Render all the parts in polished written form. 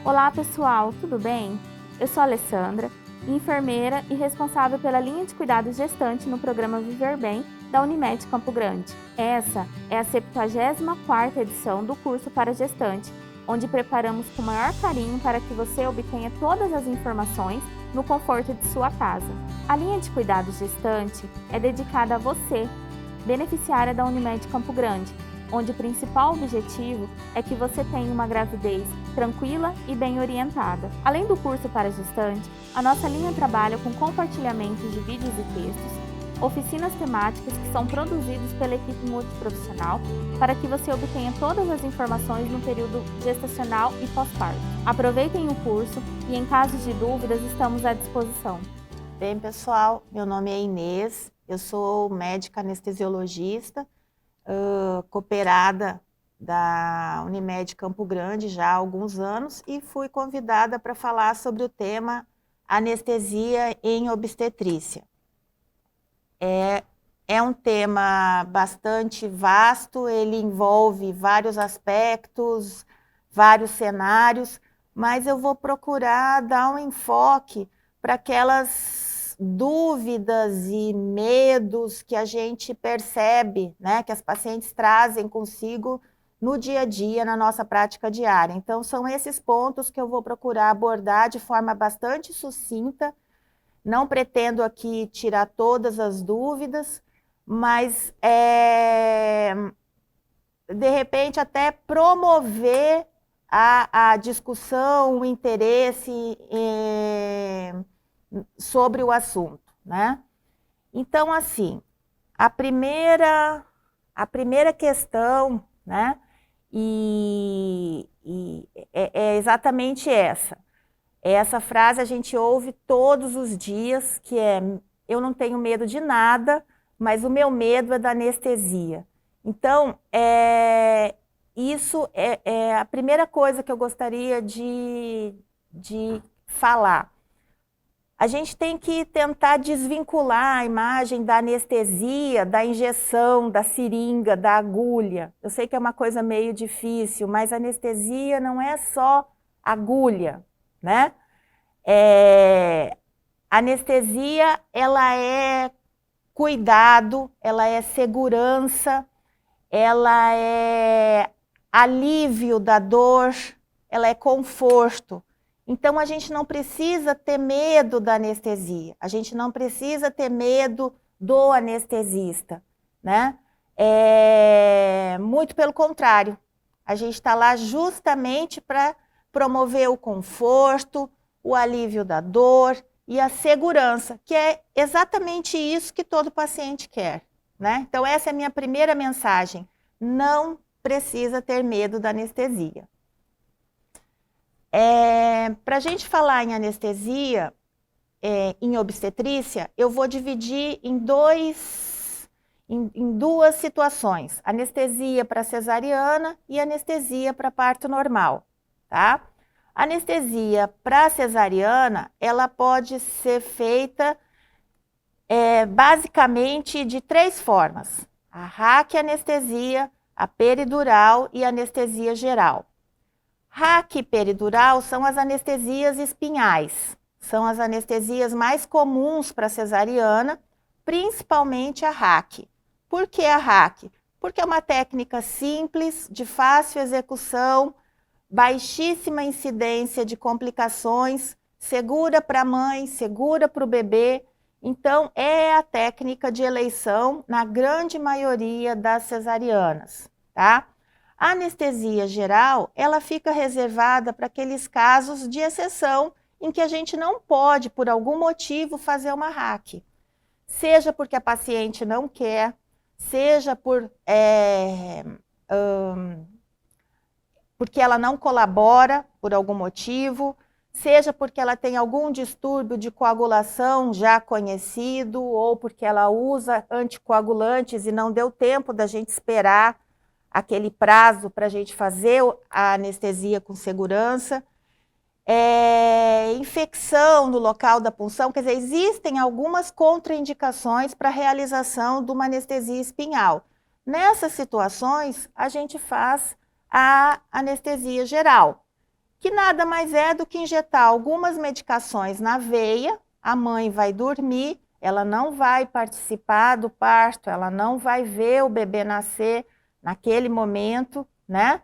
Olá pessoal, tudo bem? Eu sou a Alessandra, enfermeira e responsável pela linha de cuidados gestante no programa Viver Bem da Unimed Campo Grande. Essa é a 74ª edição do curso para gestante, onde preparamos com o maior carinho para que você obtenha todas as informações no conforto de sua casa. A linha de cuidados gestante é dedicada a você, beneficiária da Unimed Campo Grande, onde o principal objetivo é que você tenha uma gravidez tranquila e bem orientada. Além do curso para gestante, a nossa linha trabalha com compartilhamentos de vídeos e textos, oficinas temáticas que são produzidas pela equipe multiprofissional para que você obtenha todas as informações no período gestacional e pós-parto. Aproveitem o curso e, em caso de dúvidas, estamos à disposição. Bem, pessoal, meu nome é Inês, eu sou médica anestesiologista, cooperada da Unimed Campo Grande já há alguns anos e fui convidada para falar sobre o tema anestesia em obstetrícia. É um tema bastante vasto, ele envolve vários aspectos, vários cenários, mas eu vou procurar dar um enfoque para aquelas dúvidas e medos que a gente percebe, né, que as pacientes trazem consigo no dia a dia, na nossa prática diária. Então, são esses pontos que eu vou procurar abordar de forma bastante sucinta. Não pretendo aqui tirar todas as dúvidas, mas, de repente, até promover a discussão, o interesse sobre o assunto, né? Então, assim, a primeira questão, né, é exatamente essa. Essa frase a gente ouve todos os dias, que é: eu não tenho medo de nada, mas o meu medo é da anestesia. Então, isso é a primeira coisa que eu gostaria de falar. A gente tem que tentar desvincular a imagem da anestesia, da injeção, da seringa, da agulha. Eu sei que é uma coisa meio difícil, mas anestesia não é só agulha, né? Anestesia, ela é cuidado, ela é segurança, ela é alívio da dor, ela é conforto. Então, a gente não precisa ter medo da anestesia, a gente não precisa ter medo do anestesista, né? Muito pelo contrário, a gente está lá justamente para promover o conforto, o alívio da dor e a segurança, que é exatamente isso que todo paciente quer, né? Então, essa é a minha primeira mensagem: não precisa ter medo da anestesia. Para a gente falar em anestesia, em obstetrícia, eu vou dividir em duas situações: anestesia para cesariana e anestesia para parto normal, tá? Anestesia para cesariana, ela pode ser feita basicamente de 3 formas: a raquianestesia, a peridural e a anestesia geral. Raque e peridural são as anestesias espinhais, são as anestesias mais comuns para cesariana, principalmente a raque. Por que a raque? Porque é uma técnica simples, de fácil execução, baixíssima incidência de complicações, segura para a mãe, segura para o bebê. Então, é a técnica de eleição na grande maioria das cesarianas, tá? A anestesia geral, ela fica reservada para aqueles casos de exceção em que a gente não pode, por algum motivo, fazer uma raque. Seja porque a paciente não quer, seja porque ela não colabora por algum motivo, seja porque ela tem algum distúrbio de coagulação já conhecido, ou porque ela usa anticoagulantes e não deu tempo da gente esperar aquele prazo para a gente fazer a anestesia com segurança. Infecção no local da punção, quer dizer, existem algumas contraindicações para a realização de uma anestesia espinhal. Nessas situações, a gente faz a anestesia geral. que nada mais é do que injetar algumas medicações na veia, a mãe vai dormir, ela não vai participar do parto, ela não vai ver o bebê nascer naquele momento, né?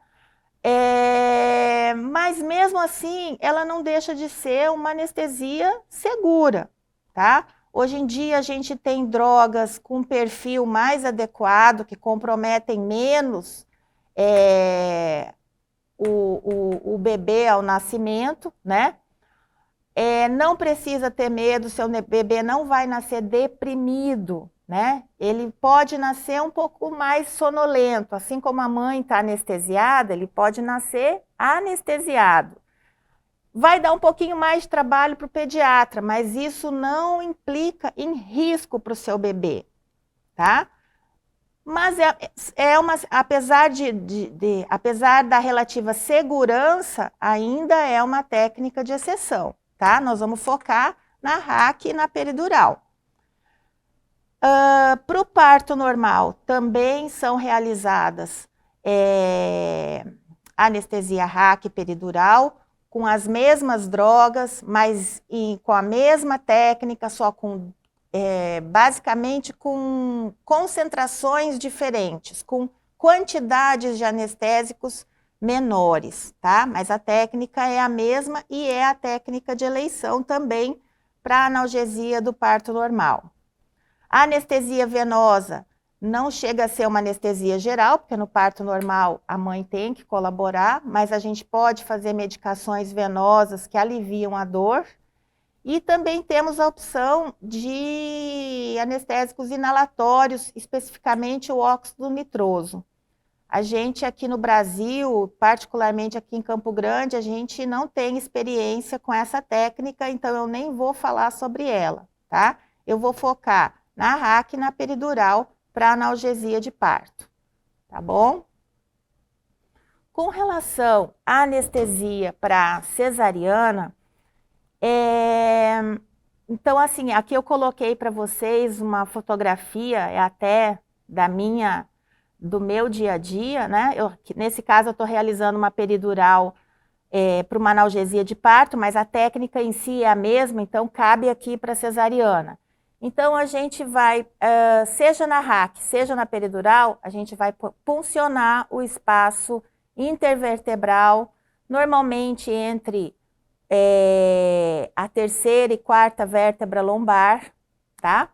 Mas mesmo assim, ela não deixa de ser uma anestesia segura, tá? Hoje em dia a gente tem drogas com perfil mais adequado, que comprometem menos o bebê ao nascimento, né? Não precisa ter medo, seu bebê não vai nascer deprimido, né? Ele pode nascer um pouco mais sonolento, assim como a mãe está anestesiada, ele pode nascer anestesiado. Vai dar um pouquinho mais de trabalho para o pediatra, mas isso não implica em risco para o seu bebê, tá? Mas apesar da relativa segurança, ainda é uma técnica de exceção, tá? Nós vamos focar na RAC e na peridural. Para o parto normal, também são realizadas anestesia RAC e peridural, com as mesmas drogas, mas com a mesma técnica, só com basicamente com concentrações diferentes, com quantidades de anestésicos menores, tá? Mas a técnica é a mesma e é a técnica de eleição também para analgesia do parto normal. A anestesia venosa não chega a ser uma anestesia geral, porque no parto normal a mãe tem que colaborar, mas a gente pode fazer medicações venosas que aliviam a dor. E também temos a opção de anestésicos inalatórios, especificamente o óxido nitroso. A gente aqui no Brasil, particularmente aqui em Campo Grande, a gente não tem experiência com essa técnica, então eu nem vou falar sobre ela, tá? Eu vou focar na RAC e na peridural para analgesia de parto, tá bom? Com relação à anestesia para cesariana, então, assim, aqui eu coloquei para vocês uma fotografia, até do meu dia a dia, né? Nesse caso, eu estou realizando uma peridural para uma analgesia de parto, mas a técnica em si é a mesma, então cabe aqui para cesariana. Então, a gente vai, seja na RAC, seja na peridural, a gente vai puncionar o espaço intervertebral, normalmente entre a terceira e quarta vértebra lombar, tá?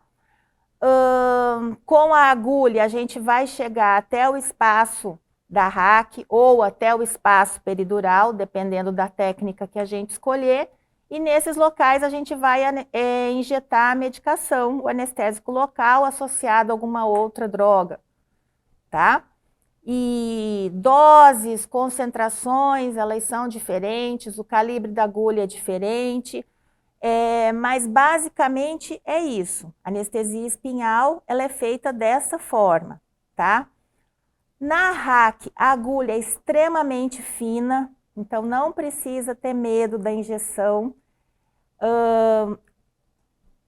Com a agulha, a gente vai chegar até o espaço da RAC ou até o espaço peridural, dependendo da técnica que a gente escolher, e nesses locais a gente vai injetar a medicação, o anestésico local associado a alguma outra droga, tá? E doses, concentrações, elas são diferentes, o calibre da agulha é diferente, mas basicamente é isso. A anestesia espinhal, ela é feita dessa forma, tá? Na RAC, a agulha é extremamente fina, então não precisa ter medo da injeção.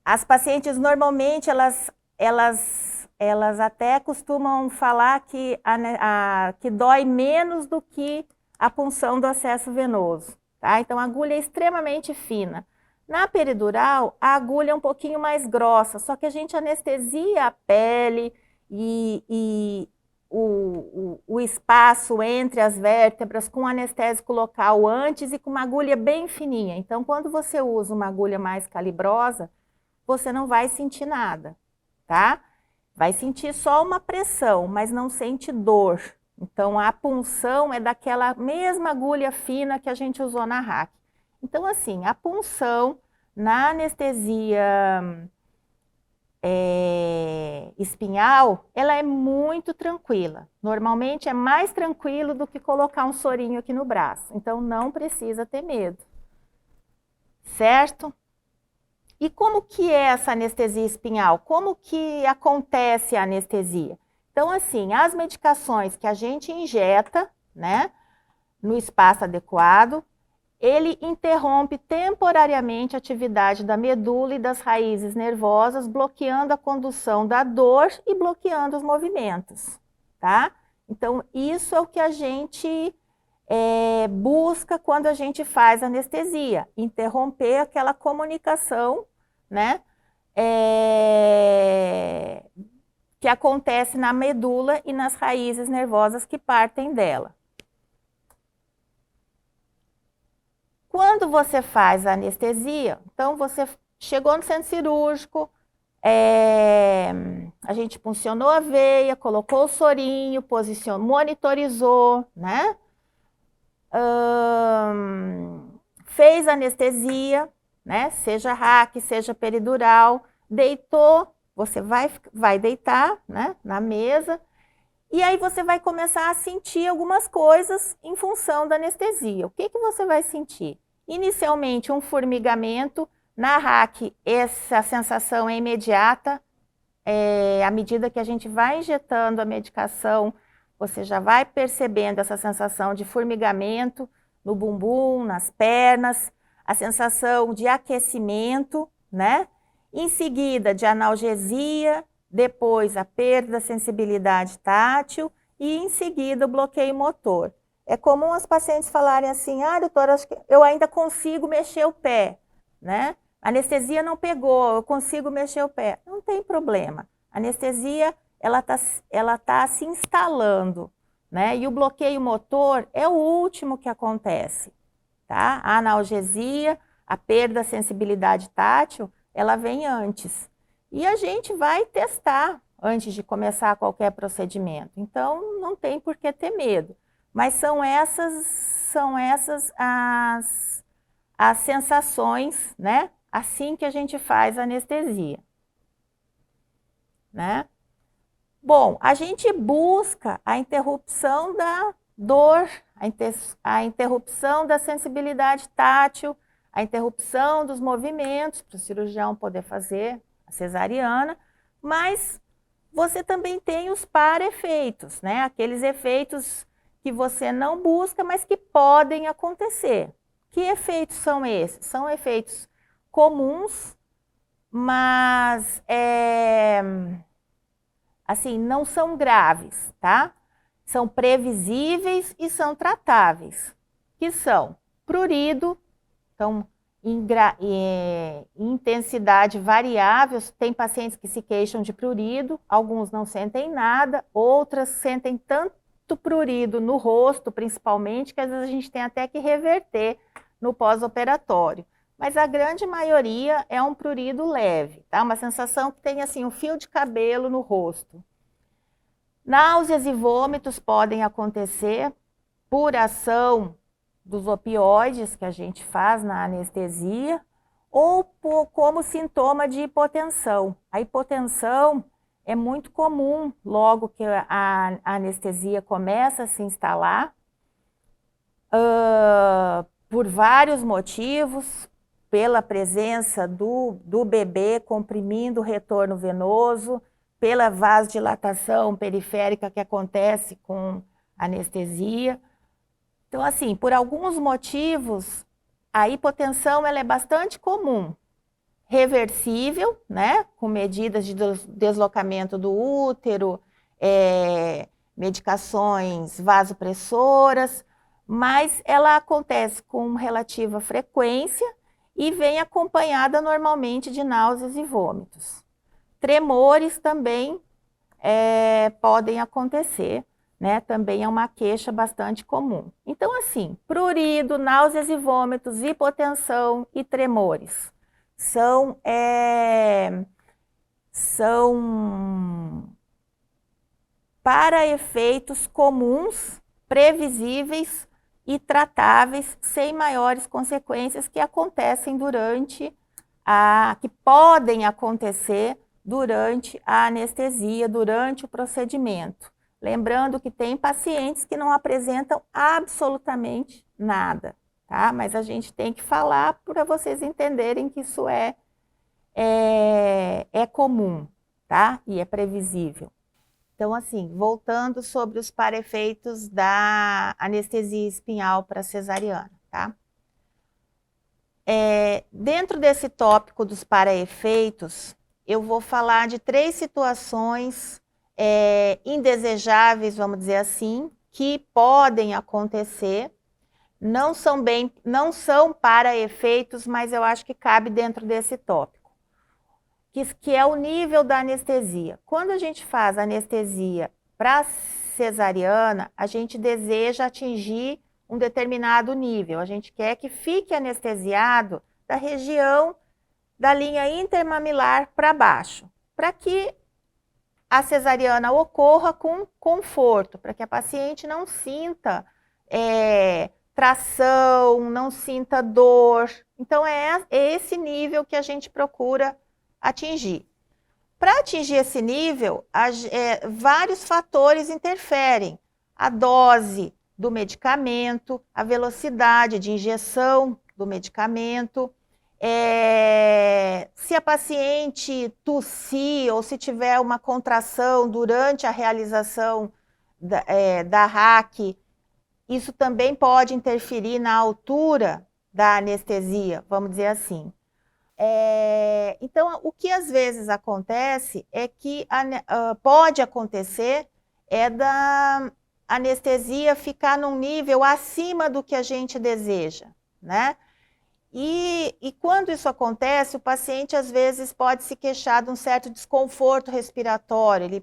As pacientes, normalmente, elas até costumam falar que dói menos do que a punção do acesso venoso, tá? Então, a agulha é extremamente fina. Na peridural, a agulha é um pouquinho mais grossa, só que a gente anestesia a pele e o espaço entre as vértebras com anestésico local antes e com uma agulha bem fininha. Então, quando você usa uma agulha mais calibrosa, você não vai sentir nada, tá? Vai sentir só uma pressão, mas não sente dor. Então, a punção é daquela mesma agulha fina que a gente usou na RAC. Então, assim, a punção na anestesia espinhal, ela é muito tranquila. Normalmente é mais tranquilo do que colocar um sorinho aqui no braço. Então, não precisa ter medo. Certo? E como que é essa anestesia espinhal? Como que acontece a anestesia? Então, assim, as medicações que a gente injeta, né, no espaço adequado, ele interrompe temporariamente a atividade da medula e das raízes nervosas, bloqueando a condução da dor e bloqueando os movimentos, tá? Então, isso é o que a gente busca quando a gente faz anestesia, interromper aquela comunicação, né, que acontece na medula e nas raízes nervosas que partem dela. Quando você faz a anestesia, então você chegou no centro cirúrgico, a gente puncionou a veia, colocou o sorinho, monitorizou, né? Fez anestesia, né? Seja RAC, seja peridural, deitou, você vai deitar, né? Na mesa, e aí você vai começar a sentir algumas coisas em função da anestesia. O que você vai sentir? Inicialmente um formigamento. Na RAC, essa sensação é imediata. À medida que a gente vai injetando a medicação, você já vai percebendo essa sensação de formigamento no bumbum, nas pernas, a sensação de aquecimento, né? Em seguida, de analgesia, depois a perda da sensibilidade tátil e em seguida o bloqueio motor. É comum as pacientes falarem assim, doutora, acho que eu ainda consigo mexer o pé, né? A anestesia não pegou, eu consigo mexer o pé. Não tem problema. A anestesia, ela tá se instalando, né? E o bloqueio motor é o último que acontece, tá? A analgesia, a perda da sensibilidade tátil, ela vem antes. E a gente vai testar antes de começar qualquer procedimento. Então, não tem por que ter medo. Mas são essas as sensações, né? Assim que a gente faz a anestesia, né? Bom, a gente busca a interrupção da dor, a interrupção da sensibilidade tátil, a interrupção dos movimentos, para o cirurgião poder fazer a cesariana, mas você também tem os para-efeitos, né? Aqueles efeitos que você não busca, mas que podem acontecer. Que efeitos são esses? São efeitos comuns, mas assim, não são graves, tá? São previsíveis e são tratáveis, que são prurido, então em intensidade variável, tem pacientes que se queixam de prurido, alguns não sentem nada, outras sentem tanto prurido no rosto, principalmente, que às vezes a gente tem até que reverter no pós-operatório. Mas a grande maioria é um prurido leve, tá? Uma sensação que tem assim um fio de cabelo no rosto. Náuseas e vômitos podem acontecer por ação dos opioides que a gente faz na anestesia ou como sintoma de hipotensão. A hipotensão é muito comum logo que a anestesia começa a se instalar, por vários motivos, pela presença do bebê comprimindo o retorno venoso, pela vasodilatação periférica que acontece com anestesia. Então, assim, por alguns motivos, a hipotensão ela é bastante comum. Reversível, né, com medidas de deslocamento do útero, medicações vasopressoras, mas ela acontece com relativa frequência e vem acompanhada normalmente de náuseas e vômitos. Tremores também podem acontecer, né? Também é uma queixa bastante comum. Então, assim, prurido, náuseas e vômitos, hipotensão e tremores são para efeitos comuns, previsíveis e tratáveis, sem maiores consequências que acontecem que podem acontecer durante a anestesia, durante o procedimento. Lembrando que tem pacientes que não apresentam absolutamente nada, tá? Mas a gente tem que falar para vocês entenderem que isso é comum, tá? E é previsível. Então, assim, voltando sobre os para-efeitos da anestesia espinhal para cesariana, tá? Dentro desse tópico dos para-efeitos, eu vou falar de 3 situações indesejáveis, vamos dizer assim, que podem acontecer, não são para efeitos, mas eu acho que cabe dentro desse tópico, que é o nível da anestesia. Quando a gente faz anestesia para cesariana, a gente deseja atingir um determinado nível, a gente quer que fique anestesiado da região da linha intermamilar para baixo, para que a cesariana ocorra com conforto, para que a paciente não sinta tração, não sinta dor. Então, é esse nível que a gente procura atingir. Para atingir esse nível, vários fatores interferem. A dose do medicamento, a velocidade de injeção do medicamento, se a paciente tossir ou se tiver uma contração durante a realização da RAC, isso também pode interferir na altura da anestesia, vamos dizer assim. Então, o que às vezes acontece é que pode acontecer da anestesia ficar num nível acima do que a gente deseja, né? E quando isso acontece, o paciente às vezes pode se queixar de um certo desconforto respiratório.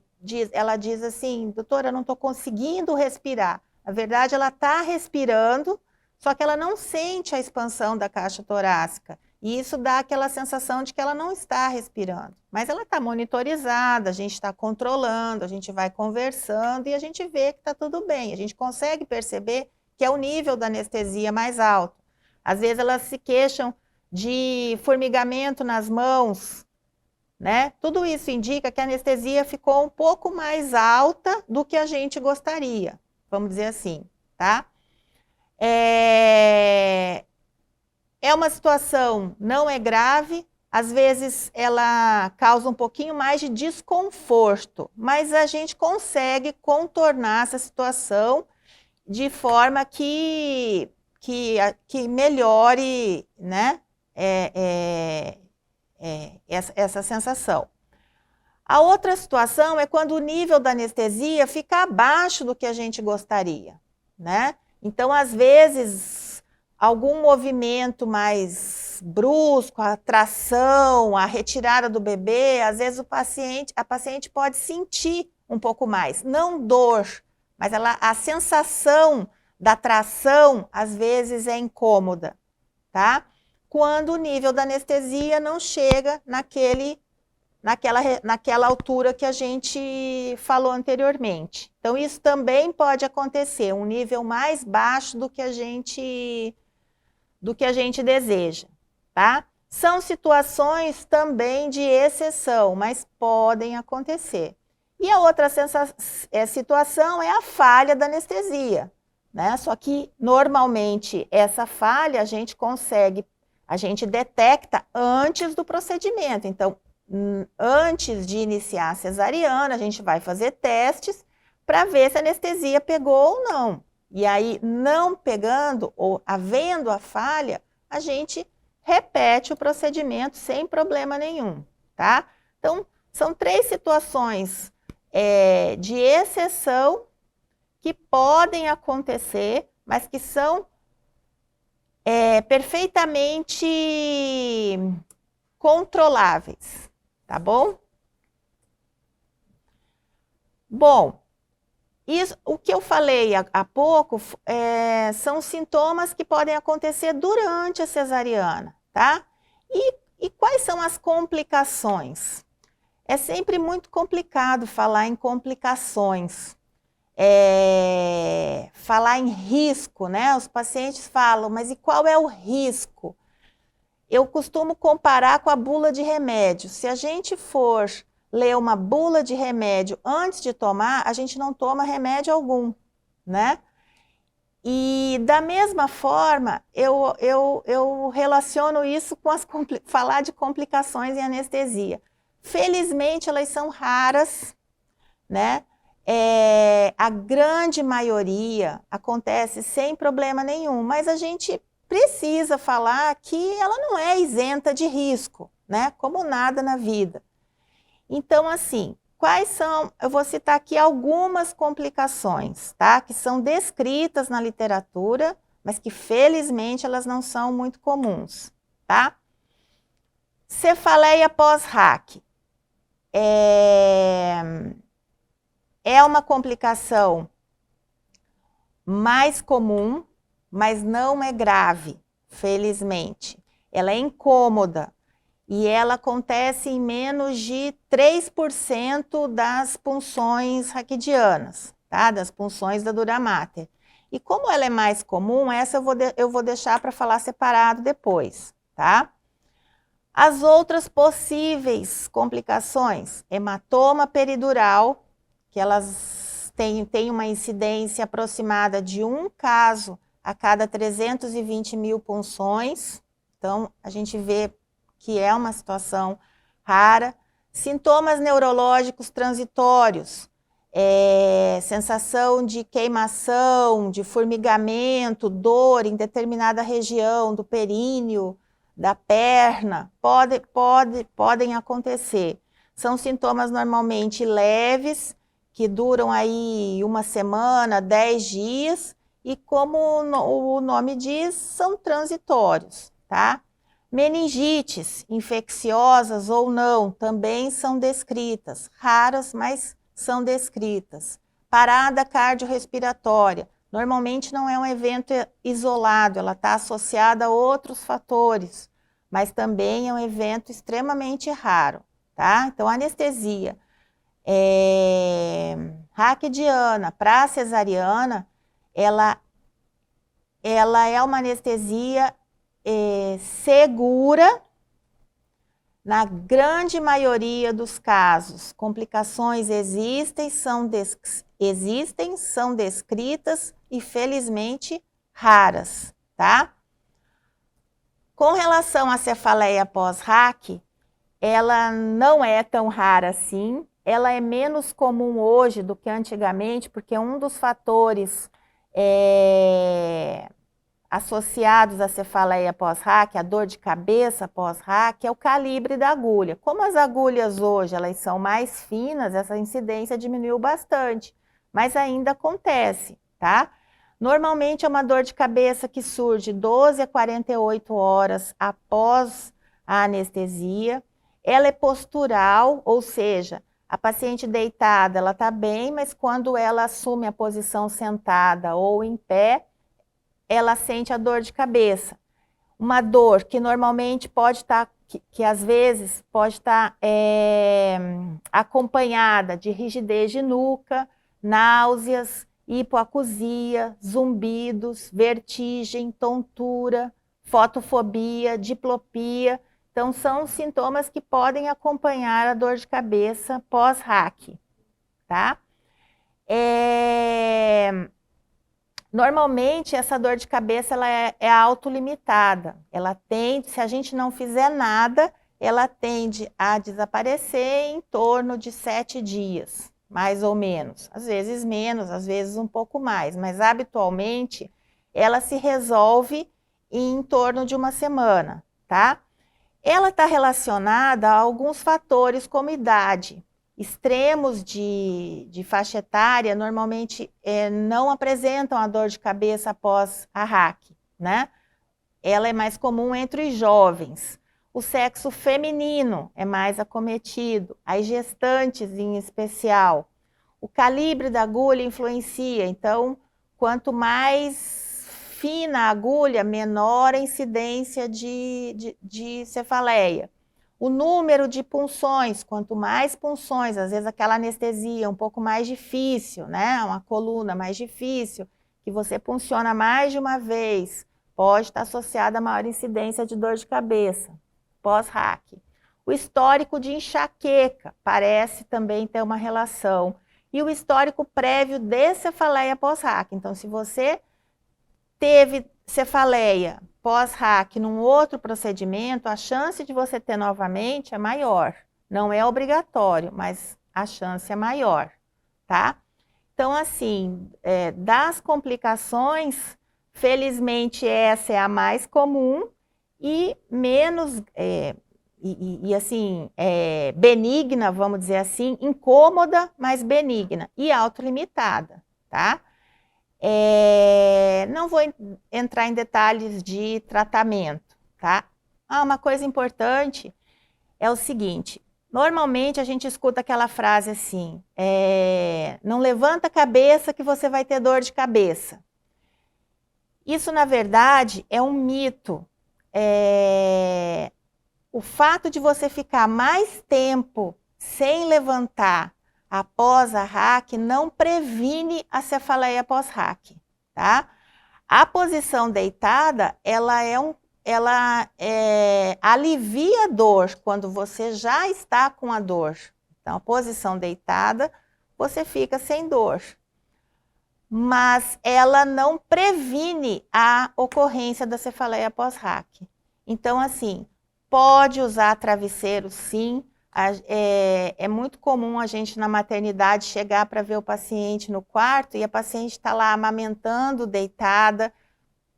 Ela diz assim, doutora, eu não estou conseguindo respirar. Na verdade, ela está respirando, só que ela não sente a expansão da caixa torácica. E isso dá aquela sensação de que ela não está respirando. Mas ela está monitorizada, a gente está controlando, a gente vai conversando e a gente vê que está tudo bem. A gente consegue perceber que é o nível da anestesia mais alto. Às vezes elas se queixam de formigamento nas mãos, né? Tudo isso indica que a anestesia ficou um pouco mais alta do que a gente gostaria, vamos dizer assim, tá? É uma situação, não é grave, às vezes ela causa um pouquinho mais de desconforto, mas a gente consegue contornar essa situação de forma que melhore, né, essa sensação. A outra situação é quando o nível da anestesia fica abaixo do que a gente gostaria, né? Então, às vezes, algum movimento mais brusco, a tração, a retirada do bebê, às vezes a paciente pode sentir um pouco mais, não dor, mas a sensação da tração, às vezes, é incômoda, tá? Quando o nível da anestesia não chega naquela altura que a gente falou anteriormente. Então, isso também pode acontecer, um nível mais baixo do que a gente deseja, tá? São situações também de exceção, mas podem acontecer. E a outra situação é a falha da anestesia, né? Só que, normalmente, essa falha a gente detecta antes do procedimento. Então, antes de iniciar a cesariana, a gente vai fazer testes para ver se a anestesia pegou ou não. E aí, não pegando ou havendo a falha, a gente repete o procedimento sem problema nenhum, tá? Então, são 3 situações de exceção que podem acontecer, mas que são perfeitamente controláveis, tá bom? Bom, o que eu falei há pouco são sintomas que podem acontecer durante a cesariana, tá? E quais são as complicações? É sempre muito complicado falar em complicações, falar em risco, né? Os pacientes falam, mas e qual é o risco? Eu costumo comparar com a bula de remédio. Se a gente for ler uma bula de remédio antes de tomar, a gente não toma remédio algum, né? E da mesma forma, eu relaciono isso com falar de complicações em anestesia. Felizmente, elas são raras, né? A grande maioria acontece sem problema nenhum, mas a gente precisa falar que ela não é isenta de risco, né? Como nada na vida. Então, assim, quais são, eu vou citar aqui algumas complicações, tá? Que são descritas na literatura, mas que felizmente elas não são muito comuns, tá? Cefaleia pós-RAC. É uma complicação mais comum, mas não é grave, felizmente. Ela é incômoda e ela acontece em menos de 3% das punções raquidianas, tá? Das punções da dura mater. E como ela é mais comum, essa eu vou deixar para falar separado depois, tá? As outras possíveis complicações, hematoma peridural, que elas têm uma incidência aproximada de um caso a cada 320 mil punções. Então, a gente vê que é uma situação rara. Sintomas neurológicos transitórios, sensação de queimação, de formigamento, dor em determinada região do períneo, da perna, podem acontecer. São sintomas normalmente leves, que duram aí 1 semana, 10 dias, e como o nome diz, são transitórios, tá? Meningites, infecciosas ou não, também são descritas, raras, mas são descritas. Parada cardiorrespiratória, normalmente não é um evento isolado, ela está associada a outros fatores, mas também é um evento extremamente raro, tá? Então, anestesia raquidiana para cesariana, ela é uma anestesia segura na grande maioria dos casos. Complicações existem, são descritas e felizmente raras, tá? Com relação à cefaleia pós-RAC, ela não é tão rara assim, ela é menos comum hoje do que antigamente, porque um dos fatores associados à cefaleia pós-RAC, a dor de cabeça pós-RAC, é o calibre da agulha. Como as agulhas hoje elas são mais finas, essa incidência diminuiu bastante, mas ainda acontece, tá? Normalmente é uma dor de cabeça que surge 12 a 48 horas após a anestesia. Ela é postural, ou seja, a paciente deitada, ela está bem, mas quando ela assume a posição sentada ou em pé, ela sente a dor de cabeça. Uma dor que normalmente pode estar, que às vezes pode estar acompanhada de rigidez de nuca, náuseas, hipoacusia, zumbidos, vertigem, tontura, fotofobia, diplopia. Então, são sintomas que podem acompanhar a dor de cabeça pós-RAC, tá? Normalmente, essa dor de cabeça ela é autolimitada. Ela tende, se a gente não fizer nada, ela tende a desaparecer em torno de 7 dias, mais ou menos. Às vezes menos, às vezes um pouco mais, mas habitualmente ela se resolve em torno de 1 semana, tá? Ela está relacionada a alguns fatores como idade. Extremos de faixa etária normalmente não apresentam a dor de cabeça após a RAC, né? Ela é mais comum entre os jovens. O sexo feminino é mais acometido, as gestantes em especial. O calibre da agulha influencia, então, quanto mais fina a agulha, menor a incidência de cefaleia. O número de punções, quanto mais punções, às vezes aquela anestesia um pouco mais difícil, né? Uma coluna mais difícil, que você punciona mais de uma vez, pode estar associada a maior incidência de dor de cabeça, pós-RAC. O histórico de enxaqueca parece também ter uma relação. E o histórico prévio de cefaleia pós-RAC. Então, se você teve cefaleia pós-RAC num outro procedimento, a chance de você ter novamente é maior. Não é obrigatório, mas a chance é maior, tá? Então, assim, das complicações, felizmente essa é a mais comum e assim, benigna, vamos dizer assim, incômoda, mas benigna e autolimitada, tá? Não vou entrar em detalhes de tratamento, tá? Uma coisa importante é o seguinte, normalmente a gente escuta aquela frase assim, não levanta a cabeça que você vai ter dor de cabeça. Isso, na verdade, é um mito. O fato de você ficar mais tempo sem levantar após a RAC não previne a cefaleia pós-RAC, tá? A posição deitada, ela alivia a dor quando você já está com a dor. Então, a posição deitada, você fica sem dor. Mas ela não previne a ocorrência da cefaleia pós-RAC. Então, assim, pode usar travesseiro, sim. É muito comum a gente na maternidade chegar para ver o paciente no quarto e a paciente está lá amamentando deitada,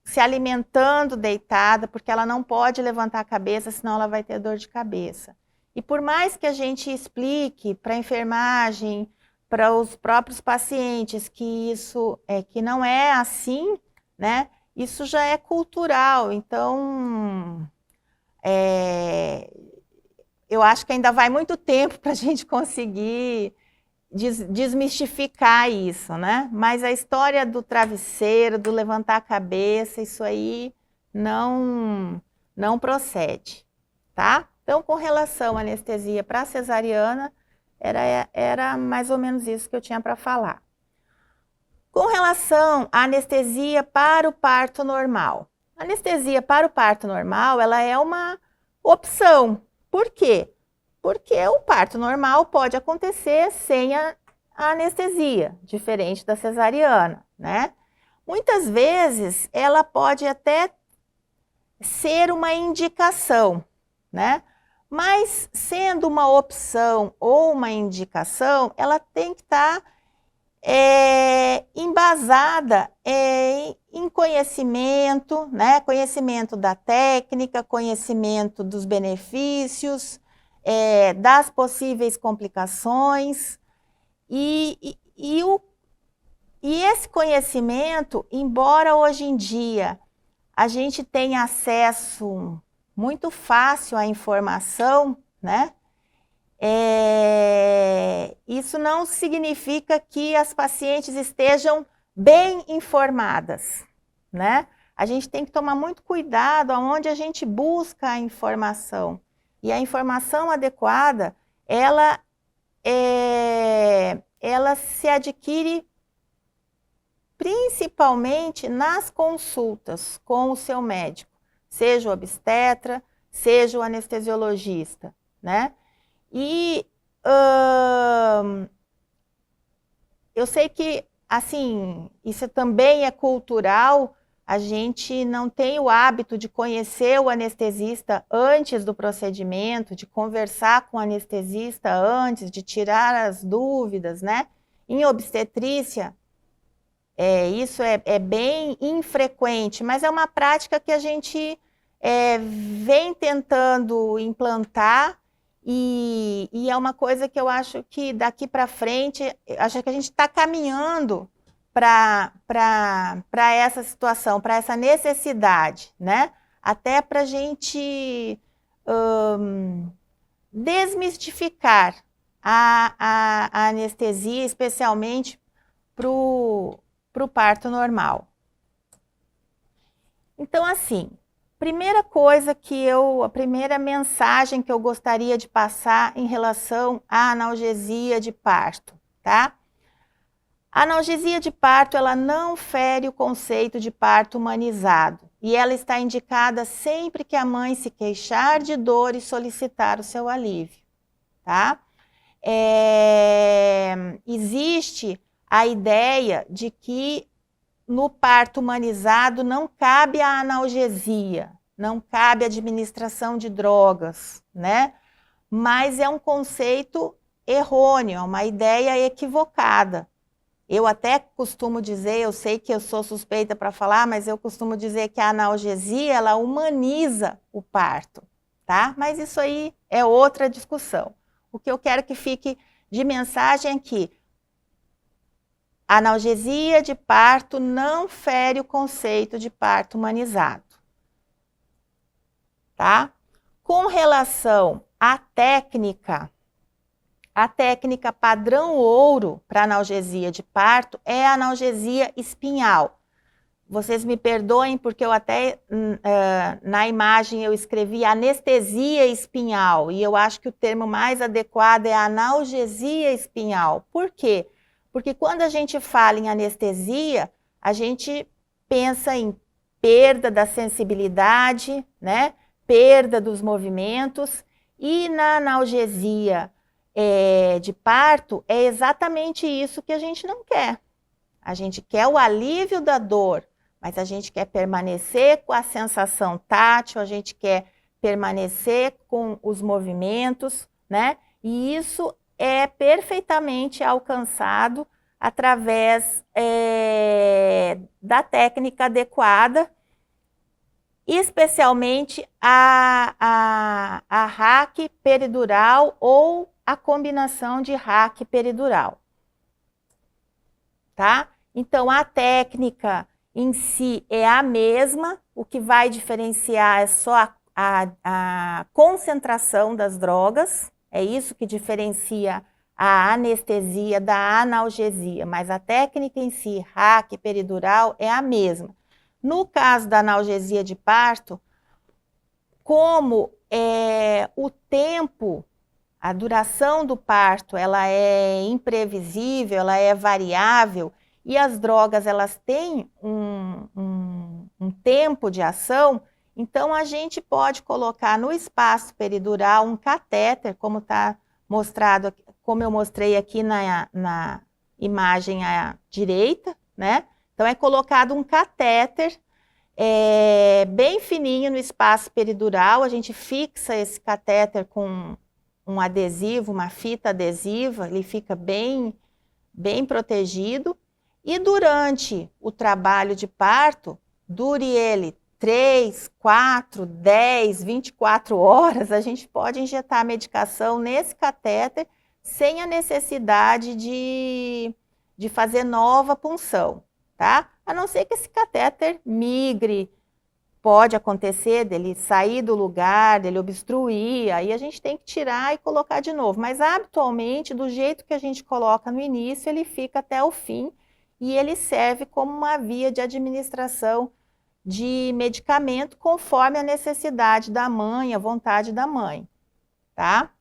se alimentando deitada, porque ela não pode levantar a cabeça, senão ela vai ter dor de cabeça. E por mais que a gente explique para a enfermagem, para os próprios pacientes que isso que não é assim, né? Isso já é cultural, então eu acho que ainda vai muito tempo para a gente conseguir desmistificar isso, né? Mas a história do travesseiro, do levantar a cabeça, isso aí não procede, tá? Então, com relação à anestesia para cesariana, era mais ou menos isso que eu tinha para falar. Com relação à anestesia para o parto normal. A anestesia para o parto normal, ela é uma opção. Por quê? Porque o parto normal pode acontecer sem a anestesia, diferente da cesariana, né? Muitas vezes, ela pode até ser uma indicação, né? Mas, sendo uma opção ou uma indicação, ela tem que estar embasada em conhecimento, né? Conhecimento da técnica, conhecimento dos benefícios, das possíveis complicações. E esse conhecimento, embora hoje em dia a gente tenha acesso muito fácil à informação, né? Isso não significa que as pacientes estejam bem informadas, né? A gente tem que tomar muito cuidado aonde a gente busca a informação. E a informação adequada, ela se adquire principalmente nas consultas com o seu médico, seja o obstetra, seja o anestesiologista, né? E eu sei que, assim, isso também é cultural, a gente não tem o hábito de conhecer o anestesista antes do procedimento, de conversar com o anestesista antes, de tirar as dúvidas, né? Em obstetrícia, isso é bem infrequente, mas é uma prática que a gente vem tentando implantar e é uma coisa que eu acho que daqui para frente, acho que a gente está caminhando para essa situação, para essa necessidade, né? Até para a gente desmistificar a anestesia, especialmente para o parto normal. Então, assim, a primeira mensagem que eu gostaria de passar em relação à analgesia de parto, tá? A analgesia de parto, ela não fere o conceito de parto humanizado e ela está indicada sempre que a mãe se queixar de dor e solicitar o seu alívio, tá? Existe a ideia de que no parto humanizado não cabe a analgesia, não cabe a administração de drogas, né? Mas é um conceito errôneo, é uma ideia equivocada. Eu até costumo dizer, eu sei que eu sou suspeita para falar, mas eu costumo dizer que a analgesia, ela humaniza o parto, tá? Mas isso aí é outra discussão. O que eu quero que fique de mensagem é que a analgesia de parto não fere o conceito de parto humanizado, tá? Com relação à técnica, a técnica padrão ouro para analgesia de parto é a analgesia espinhal. Vocês me perdoem porque eu até na imagem eu escrevi anestesia espinhal e eu acho que o termo mais adequado é analgesia espinhal. Por quê? Porque quando a gente fala em anestesia, a gente pensa em perda da sensibilidade, né? Perda dos movimentos, e na analgesia de parto é exatamente isso que a gente não quer. A gente quer o alívio da dor, mas a gente quer permanecer com a sensação tátil, a gente quer permanecer com os movimentos, né? E isso é perfeitamente alcançado através da técnica adequada, especialmente a RAC peridural ou a combinação de RAC peridural, tá? Então, a técnica em si é a mesma, o que vai diferenciar é só a concentração das drogas, é isso que diferencia a anestesia da analgesia, mas a técnica em si, RAC peridural, é a mesma. No caso da analgesia de parto, como o tempo, a duração do parto, ela é imprevisível, ela é variável, e as drogas, elas têm um tempo de ação, então a gente pode colocar no espaço peridural um catéter, como está mostrado, como eu mostrei aqui na imagem à direita, né? Então é colocado um catéter bem fininho no espaço peridural, a gente fixa esse catéter com um adesivo, uma fita adesiva, ele fica bem protegido. E durante o trabalho de parto, dure ele 3, 4, 10, 24 horas, a gente pode injetar a medicação nesse catéter sem a necessidade de fazer nova punção, tá? A não ser que esse catéter migre, pode acontecer dele sair do lugar, dele obstruir, aí a gente tem que tirar e colocar de novo. Mas habitualmente, do jeito que a gente coloca no início, ele fica até o fim, e ele serve como uma via de administração de medicamento conforme a necessidade da mãe, a vontade da mãe, tá?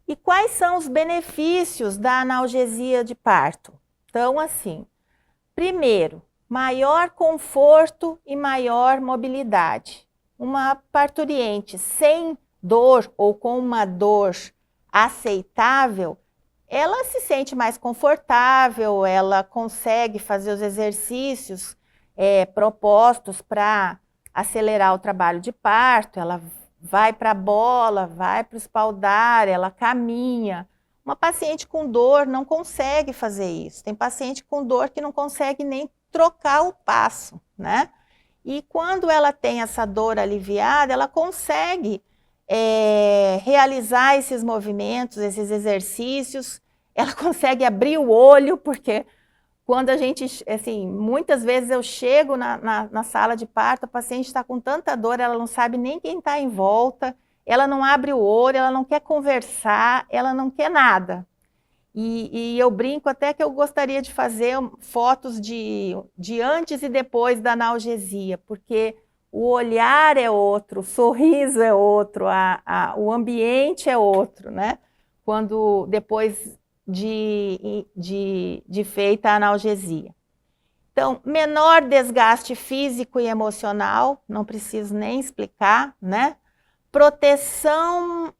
E quais são os benefícios da analgesia de parto? Então, assim, primeiro, maior conforto e maior mobilidade. Uma parturiente sem dor ou com uma dor aceitável, ela se sente mais confortável, ela consegue fazer os exercícios propostos para acelerar o trabalho de parto, ela vai para a bola, vai para o espaldar, ela caminha. Uma paciente com dor não consegue fazer isso. Tem paciente com dor que não consegue nem trocar o passo, né? E quando ela tem essa dor aliviada, ela consegue realizar esses movimentos, esses exercícios, ela consegue abrir o olho, porque quando a gente, assim, muitas vezes eu chego na sala de parto, a paciente está com tanta dor, ela não sabe nem quem está em volta, ela não abre o olho, ela não quer conversar, ela não quer nada. E eu brinco até que eu gostaria de fazer fotos de antes e depois da analgesia, porque o olhar é outro, o sorriso é outro, o ambiente é outro, né? Quando depois de feita a analgesia. Então, menor desgaste físico e emocional, não preciso nem explicar, né? Proteção,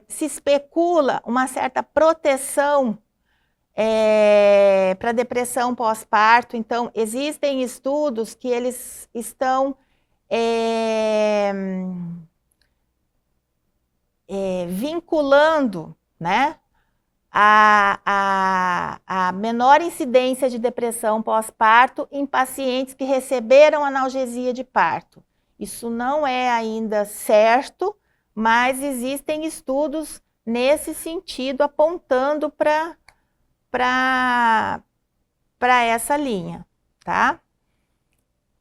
se especula uma certa proteção para depressão pós-parto. Então, existem estudos que eles estão vinculando, né, a menor incidência de depressão pós-parto em pacientes que receberam analgesia de parto. Isso não é ainda certo, mas existem estudos nesse sentido, apontando para essa linha, tá?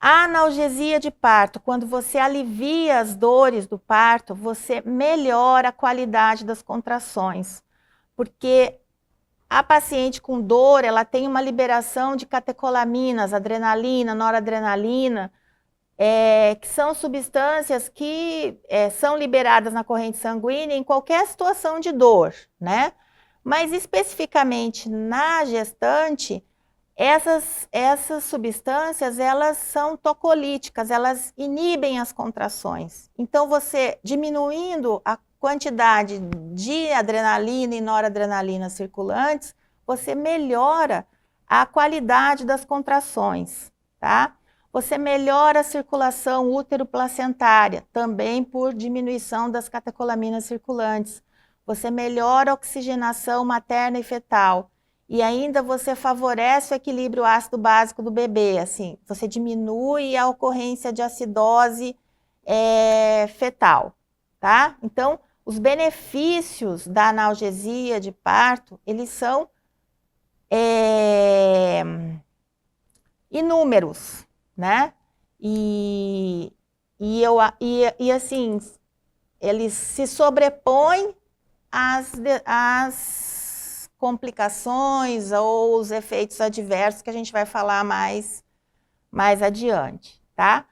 A analgesia de parto, quando você alivia as dores do parto, você melhora a qualidade das contrações, porque a paciente com dor, ela tem uma liberação de catecolaminas, adrenalina, noradrenalina, que são substâncias que são liberadas na corrente sanguínea em qualquer situação de dor, né? Mas especificamente na gestante, essas substâncias, elas são tocolíticas, elas inibem as contrações. Então, você diminuindo a quantidade de adrenalina e noradrenalina circulantes, você melhora a qualidade das contrações, tá? Você melhora a circulação útero-placentária, também por diminuição das catecolaminas circulantes. Você melhora a oxigenação materna e fetal. E ainda você favorece o equilíbrio ácido básico do bebê, assim, você diminui a ocorrência de acidose fetal, tá? Então, os benefícios da analgesia de parto, eles são inúmeros, né? E assim, eles se sobrepõem às complicações ou os efeitos adversos que a gente vai falar mais adiante, tá?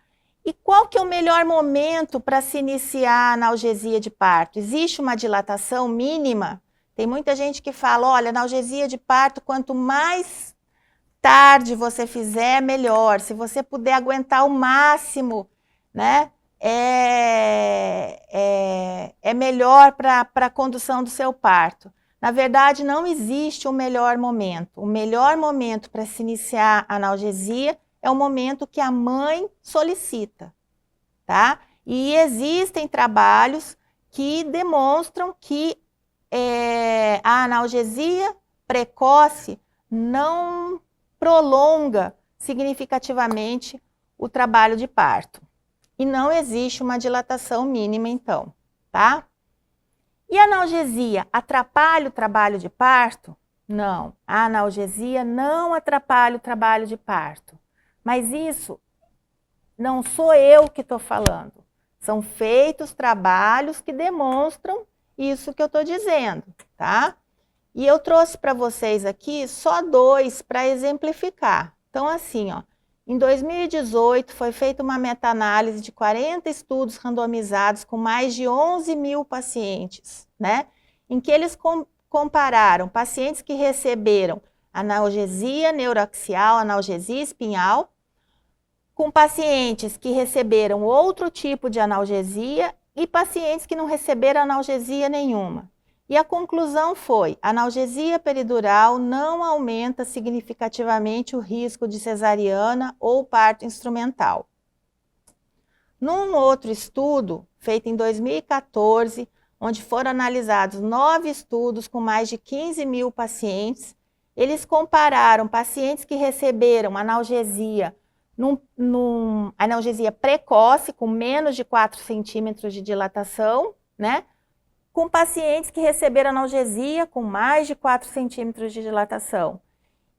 E qual que é o melhor momento para se iniciar a analgesia de parto? Existe uma dilatação mínima? Tem muita gente que fala, olha, analgesia de parto, quanto mais tarde você fizer, melhor. Se você puder aguentar o máximo, né? É melhor para a condução do seu parto. Na verdade, não existe um melhor momento. O melhor momento para se iniciar a analgesia é o momento que a mãe solicita, tá? E existem trabalhos que demonstram que a analgesia precoce não prolonga significativamente o trabalho de parto. E não existe uma dilatação mínima, então, tá? E a analgesia atrapalha o trabalho de parto? Não, a analgesia não atrapalha o trabalho de parto. Mas isso não sou eu que estou falando. São feitos trabalhos que demonstram isso que eu estou dizendo, tá? E eu trouxe para vocês aqui só 2 para exemplificar. Então, assim, ó, em 2018 foi feita uma meta-análise de 40 estudos randomizados com mais de 11 mil pacientes, né? Em que eles compararam pacientes que receberam analgesia neuroaxial, analgesia espinhal, com pacientes que receberam outro tipo de analgesia e pacientes que não receberam analgesia nenhuma. E a conclusão foi, a analgesia peridural não aumenta significativamente o risco de cesariana ou parto instrumental. Num outro estudo, feito em 2014, onde foram analisados 9 estudos com mais de 15 mil pacientes, eles compararam pacientes que receberam analgesia, analgesia precoce, com menos de 4 centímetros de dilatação, né? Com pacientes que receberam analgesia com mais de 4 centímetros de dilatação.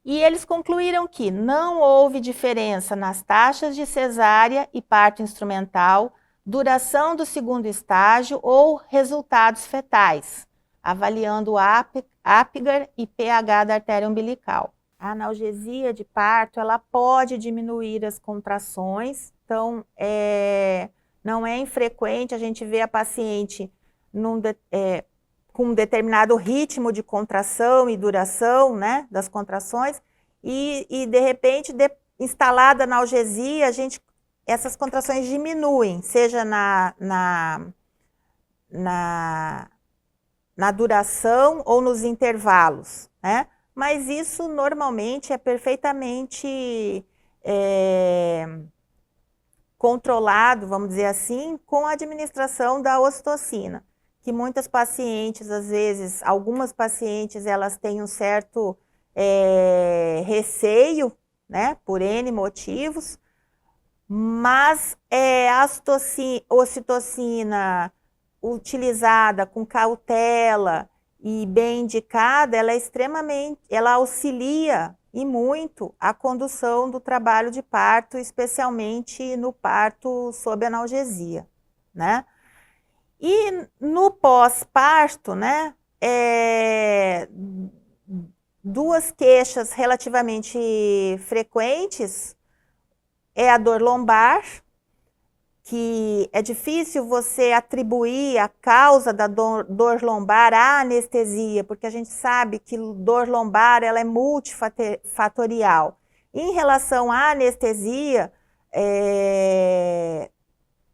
E eles concluíram que não houve diferença nas taxas de cesárea e parto instrumental, duração do segundo estágio ou resultados fetais, avaliando o Apgar e pH da artéria umbilical. A analgesia de parto, ela pode diminuir as contrações, então não é infrequente a gente ver a paciente com um determinado ritmo de contração e duração, né, das contrações, e de repente, instalada a analgesia, essas contrações diminuem, seja na duração ou nos intervalos, né? Mas isso normalmente é perfeitamente controlado, vamos dizer assim, com a administração da ocitocina, que muitas pacientes, às vezes, algumas pacientes, elas têm um certo receio, né, por N motivos, Mas a ocitocina utilizada com cautela e bem indicada, ela auxilia e muito a condução do trabalho de parto, especialmente no parto sob analgesia, né? E no pós-parto, né, duas queixas relativamente frequentes é a dor lombar, que é difícil você atribuir a causa da dor lombar à anestesia, porque a gente sabe que dor lombar ela é multifatorial. Em relação à anestesia,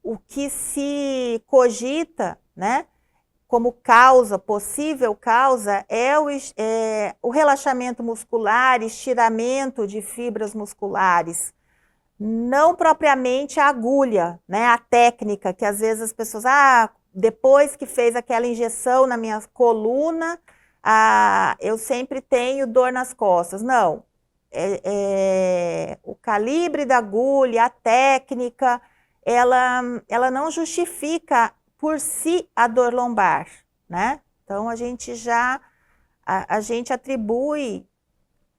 o que se cogita, né, como causa, possível causa, é o relaxamento muscular, estiramento de fibras musculares. Não propriamente a agulha, né, a técnica, que às vezes as pessoas, depois que fez aquela injeção na minha coluna, eu sempre tenho dor nas costas. Não, o calibre da agulha, a técnica, ela não justifica por si a dor lombar, né? Então a gente atribui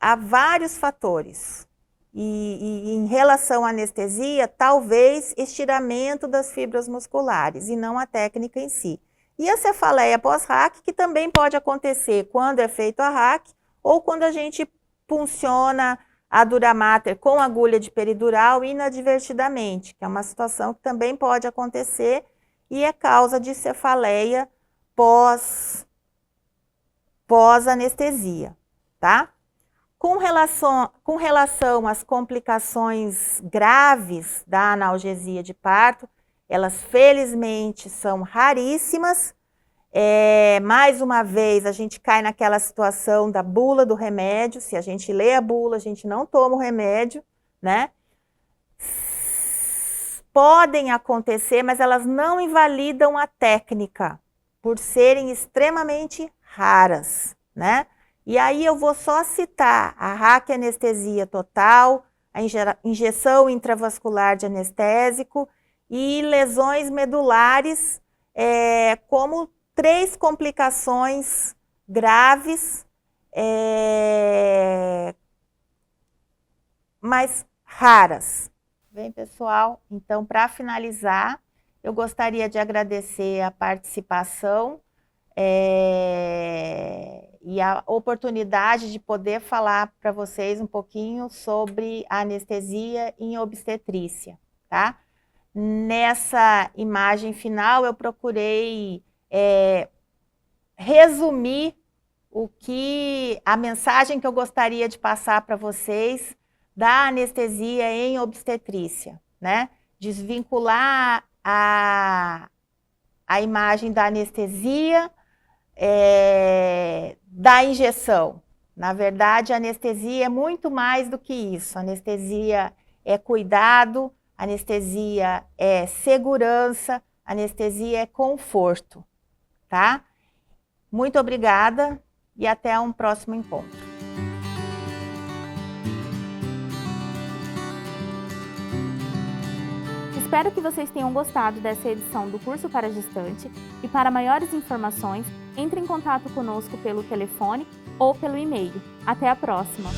a vários fatores. E em relação à anestesia, talvez estiramento das fibras musculares e não a técnica em si. E a cefaleia pós-RAC, que também pode acontecer quando é feito a RAC ou quando a gente punciona a dura mater com agulha de peridural inadvertidamente, que é uma situação que também pode acontecer e é causa de cefaleia pós-anestesia, tá? Com relação às complicações graves da analgesia de parto, elas felizmente são raríssimas. Mais uma vez, a gente cai naquela situação da bula do remédio. Se a gente lê a bula, a gente não toma o remédio, né? Podem acontecer, mas elas não invalidam a técnica, por serem extremamente raras, né? E aí eu vou só citar a raquianestesia total, a injeção intravascular de anestésico e lesões medulares como 3 complicações graves, mas raras. Bem, pessoal, então para finalizar, eu gostaria de agradecer a participação e a oportunidade de poder falar para vocês um pouquinho sobre a anestesia em obstetrícia, tá? Nessa imagem final, eu procurei resumir a mensagem que eu gostaria de passar para vocês da anestesia em obstetrícia, né? Desvincular a imagem da anestesia da injeção. Na verdade, a anestesia é muito mais do que isso. A anestesia é cuidado, a anestesia é segurança, a anestesia é conforto, tá? Muito obrigada e até um próximo encontro. Espero que vocês tenham gostado dessa edição do curso para gestante e para maiores informações, entre em contato conosco pelo telefone ou pelo e-mail. Até a próxima!